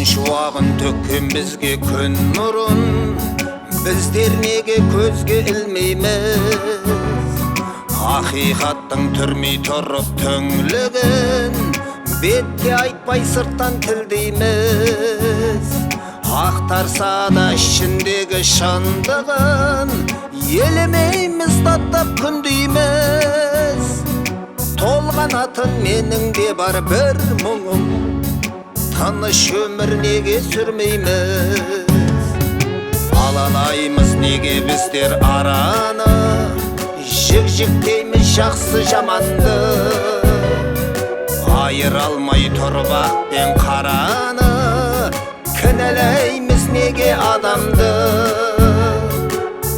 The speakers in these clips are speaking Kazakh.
шуағын төккен бізге күн нұрын, біздер неге көзге ілмейміз? Ақиқаттың түрмей тұрып түңлігін, бетке айтпай сырттан тілдейміз. Ақтарса да ішіндегі шындығын, елемейміз, таттап күндейміз. Толған атын менің де бар бір мұңым, тыныш өмір неге сүрмейміз? Алалаймыз неге біздер араны, жік-жіктейміз жақсы жаманды. Айыра алмай тұрып ақ пен қараны, кінәлаймыз неге адамды.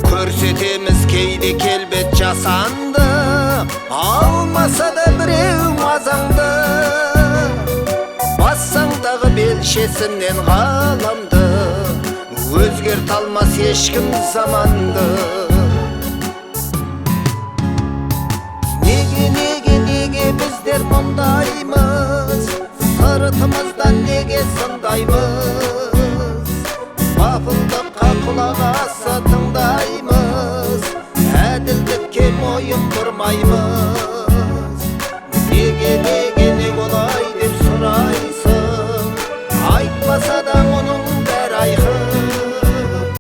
Көрсетеміз кейде келбет жасанды, алмаса да біреу мазаңды. Бассаңдағы белшесінен ғаламды, өзгерт алмас ешкім заманды. Неге біздер мұндаймыз, сыртымыздан неге сындаймыз? Бапылдыққа құлақ аса тыңдаймыз, әділдікке мойын бұрмаймыз.